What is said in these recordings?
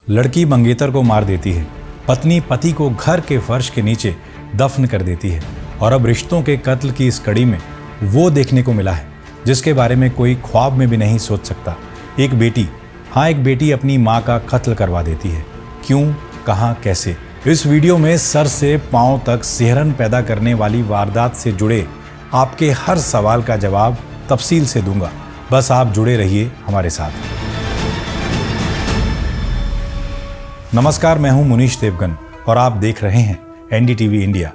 लड़की मंगेतर को मार देती है, पत्नी पति को घर के फर्श के नीचे दफन कर देती है। और अब रिश्तों के कत्ल की इस कड़ी में वो देखने को मिला है जिसके बारे में कोई ख्वाब में भी नहीं सोच सकता। एक बेटी अपनी माँ का कत्ल करवा देती है। क्यों, कहाँ, कैसे? इस वीडियो में सर से पांव तक सिहरन पैदा करने वाली वारदात से जुड़े आपके हर सवाल का जवाब तफसील से दूंगा। बस आप जुड़े रहिए हमारे साथ। नमस्कार, मैं हूं मुनीश देवगन और आप देख रहे हैं एनडीटीवी इंडिया।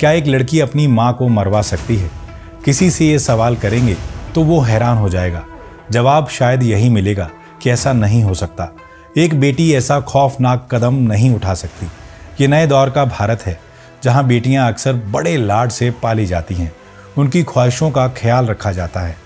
क्या एक लड़की अपनी मां को मरवा सकती है? किसी से ये सवाल करेंगे तो वो हैरान हो जाएगा। जवाब शायद यही मिलेगा कि ऐसा नहीं हो सकता। एक बेटी ऐसा खौफनाक कदम नहीं उठा सकती। ये नए दौर का भारत है जहां बेटियां अक्सर बड़े लाड से पाली जाती हैं। उनकी ख्वाहिशों का ख्याल रखा जाता है।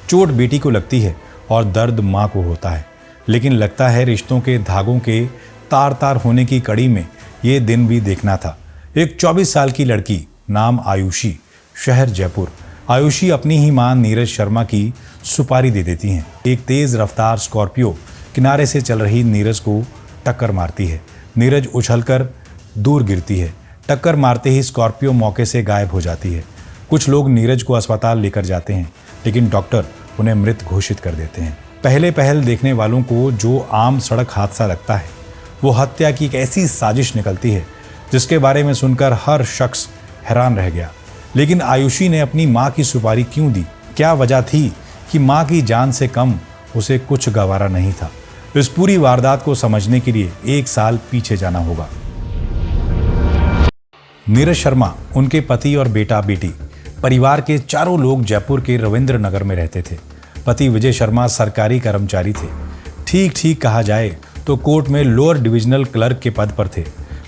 चोट बेटी को लगती है और दर्द माँ को होता है। लेकिन लगता है रिश्तों के धागों के तार तार होने की कड़ी में ये दिन भी देखना था। एक 24 साल की लड़की, नाम आयुषी, शहर जयपुर। आयुषी अपनी ही मां नीरज शर्मा की सुपारी दे देती हैं। एक तेज रफ्तार स्कॉर्पियो किनारे से चल रही नीरज को टक्कर मारती है। नीरज उछलकर दूर गिरती है। टक्कर मारते ही स्कॉर्पियो मौके से गायब हो जाती है। कुछ लोग नीरज को अस्पताल लेकर जाते हैं, लेकिन डॉक्टर उन्हें मृत घोषित कर देते हैं। पहल देखने वालों को जो आम सड़क हादसा लगता है, वो हत्या की एक ऐसी साजिश निकलती है जिसके बारे में सुनकर हर शख्स हैरान रह गया। लेकिन आयुषी ने अपनी माँ की सुपारी क्यों दी? क्या वजह थी कि माँ की जान से कम उसे कुछ गवारा नहीं था? इस पूरी वारदात को समझने के लिए 1 साल पीछे जाना होगा। नीरज शर्मा, उनके पति और बेटा बेटी, परिवार के चारों लोग जयपुर के रविंद्र नगर में रहते थे। पति विजय शर्मा सरकारी कर्मचारी थे। ठीक कहा जाए तो कोर्ट में लोअर डिविजनल क्लर्क के पद पर थे।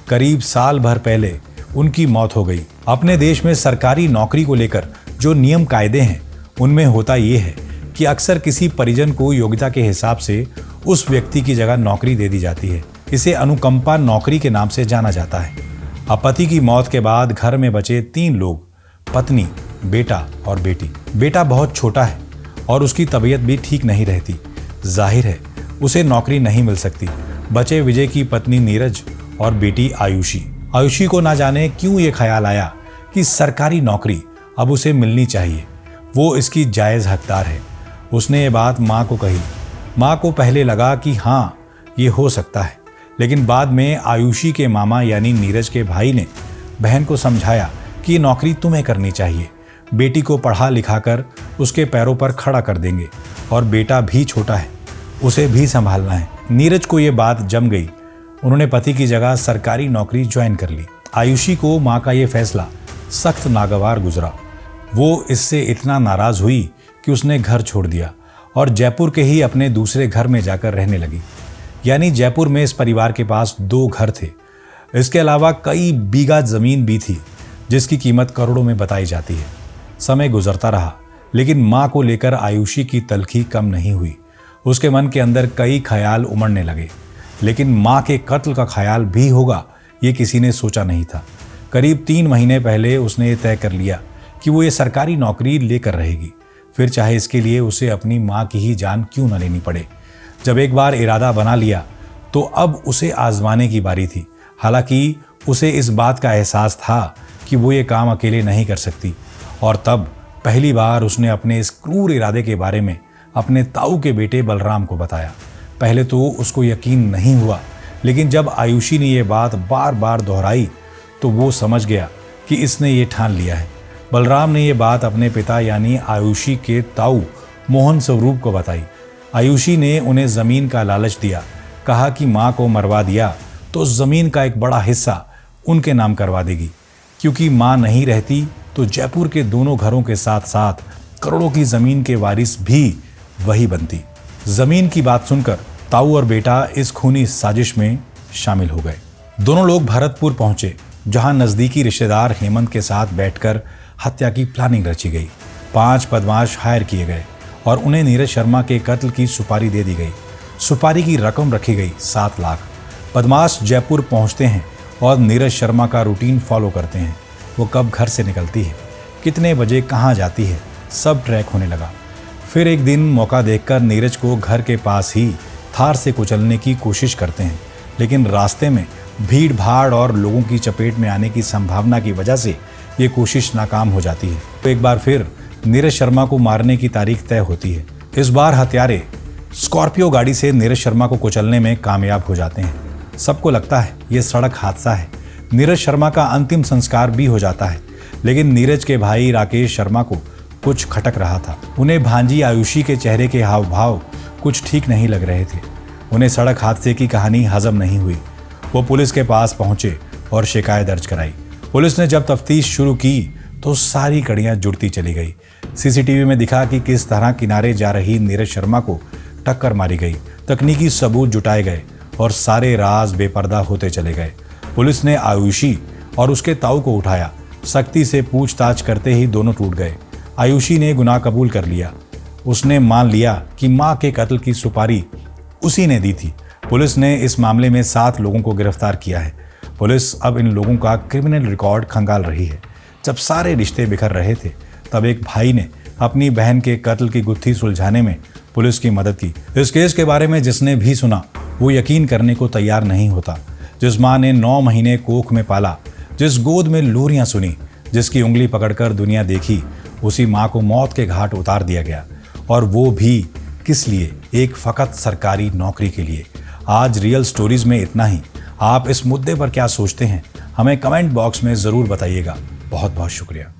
करीब साल भर पहले उनकी मौत हो गई। अपने देश में सरकारी नौकरी को लेकर जो नियम कायदे हैं, उनमें होता ये है कि अक्सर किसी परिजन को योग्यता के हिसाब से उस व्यक्ति की जगह नौकरी दे दी जाती है। इसे अनुकंपा नौकरी के नाम से जाना जाता है। अब पति की मौत के बाद घर में बचे 3 लोग, पत्नी, बेटा और बेटी। बेटा बहुत छोटा है और उसकी तबीयत भी ठीक नहीं रहती। जाहिर है उसे नौकरी नहीं मिल सकती। बचे विजय की पत्नी नीरज और बेटी आयुषी। आयुषी को ना जाने क्यों ये ख्याल आया कि सरकारी नौकरी अब उसे मिलनी चाहिए, वो इसकी जायज़ हकदार है। उसने ये बात माँ को कही। माँ को पहले लगा कि हाँ, ये हो सकता है, लेकिन बाद में आयुषी के मामा यानी नीरज के भाई ने बहन को समझाया कि ये नौकरी तुम्हें करनी चाहिए। बेटी को पढ़ा लिखा कर उसके पैरों पर खड़ा कर देंगे और बेटा भी छोटा है, उसे भी संभालना है। नीरज को ये बात जम गई। उन्होंने पति की जगह सरकारी नौकरी ज्वाइन कर ली। आयुषी को माँ का ये फैसला सख्त नागवार गुजरा। वो इससे इतना नाराज हुई कि उसने घर छोड़ दिया और जयपुर के ही अपने दूसरे घर में जाकर रहने लगी। यानी जयपुर में इस परिवार के पास 2 घर थे। इसके अलावा कई बीघा जमीन भी थी जिसकी कीमत करोड़ों में बताई जाती है। समय गुजरता रहा, लेकिन माँ को लेकर आयुषी की तलखी कम नहीं हुई। उसके मन के अंदर कई ख्याल उमड़ने लगे, लेकिन माँ के कत्ल का ख्याल भी होगा ये किसी ने सोचा नहीं था। करीब 3 महीने पहले उसने तय कर लिया कि वो ये सरकारी नौकरी लेकर रहेगी, फिर चाहे इसके लिए उसे अपनी माँ की ही जान क्यों न लेनी पड़े। जब एक बार इरादा बना लिया तो अब उसे आजमाने की बारी थी। हालांकि उसे इस बात का एहसास था कि वो ये काम अकेले नहीं कर सकती, और तब पहली बार उसने अपने इस क्रूर इरादे के बारे में अपने ताऊ के बेटे बलराम को बताया। पहले तो उसको यकीन नहीं हुआ, लेकिन जब आयुषी ने ये बात बार बार दोहराई तो वो समझ गया कि इसने ये ठान लिया है। बलराम ने ये बात अपने पिता यानी आयुषी के ताऊ मोहन स्वरूप को बताई। आयुषी ने उन्हें ज़मीन का लालच दिया। कहा कि माँ को मरवा दिया तो ज़मीन का एक बड़ा हिस्सा उनके नाम करवा देगी, क्योंकि माँ नहीं रहती तो जयपुर के दोनों घरों के साथ साथ करोड़ों की ज़मीन के वारिस भी वही बनती। ज़मीन की बात सुनकर ताऊ और बेटा इस खूनी साजिश में शामिल हो गए। दोनों लोग भरतपुर पहुंचे, जहां नज़दीकी रिश्तेदार हेमंत के साथ बैठकर हत्या की प्लानिंग रची गई। 5 बदमाश हायर किए गए और उन्हें नीरज शर्मा के कत्ल की सुपारी दे दी गई। सुपारी की रकम रखी गई 7 लाख। बदमाश जयपुर पहुंचते हैं और नीरज शर्मा का रूटीन फॉलो करते हैं। वो कब घर से निकलती है, कितने बजे कहाँ जाती है, सब ट्रैक होने लगा। फिर एक दिन मौका देखकर नीरज को घर के पास ही थार से कुचलने की कोशिश करते हैं, लेकिन रास्ते में भीड़ भाड़ और लोगों की चपेट में आने की संभावना की वजह से ये कोशिश नाकाम हो जाती है। तो एक बार फिर नीरज शर्मा को मारने की तारीख तय होती है। इस बार हत्यारे स्कॉर्पियो गाड़ी से नीरज शर्मा को कुचलने में कामयाब हो जाते हैं। सबको लगता है ये सड़क हादसा है। नीरज शर्मा का अंतिम संस्कार भी हो जाता है, लेकिन नीरज के भाई राकेश शर्मा को कुछ खटक रहा था। उन्हें भांजी आयुषी के चेहरे के हाव भाव कुछ ठीक नहीं लग रहे थे। उन्हें सड़क हादसे की कहानी हजम नहीं हुई। वो पुलिस के पास पहुंचे और शिकायत दर्ज कराई। पुलिस ने जब तफ्तीश शुरू की तो सारी कड़ियां जुड़ती चली गई। सीसीटीवी में दिखा कि किस तरह किनारे जा रही नीरज शर्मा को टक्कर मारी गई। तकनीकी सबूत जुटाए गए और सारे राज बेपर्दा होते चले गए। पुलिस ने आयुषी और उसके ताऊ को उठाया। सख्ती से पूछताछ करते ही दोनों टूट गए। आयुषी ने गुनाह कबूल कर लिया। उसने मान लिया कि मां के कत्ल की सुपारी उसी ने दी थी। पुलिस ने इस मामले में 7 लोगों को गिरफ्तार किया है। पुलिस अब इन लोगों का क्रिमिनल रिकॉर्ड खंगाल रही है। जब सारे रिश्ते बिखर रहे थे, तब एक भाई ने अपनी बहन के कत्ल की गुत्थी सुलझाने में पुलिस की मदद की। इस केस के बारे में जिसने भी सुना वो यकीन करने को तैयार नहीं होता। जिस मां ने 9 महीने कोख में पाला, जिस गोद में लोरियां सुनी, जिसकी उंगली पकड़कर दुनिया देखी, उसी मां को मौत के घाट उतार दिया गया, और वो भी किस लिए? एक फकत सरकारी नौकरी के लिए। आज रियल स्टोरीज में इतना ही। आप इस मुद्दे पर क्या सोचते हैं? हमें कमेंट बॉक्स में ज़रूर बताइएगा। बहुत बहुत शुक्रिया।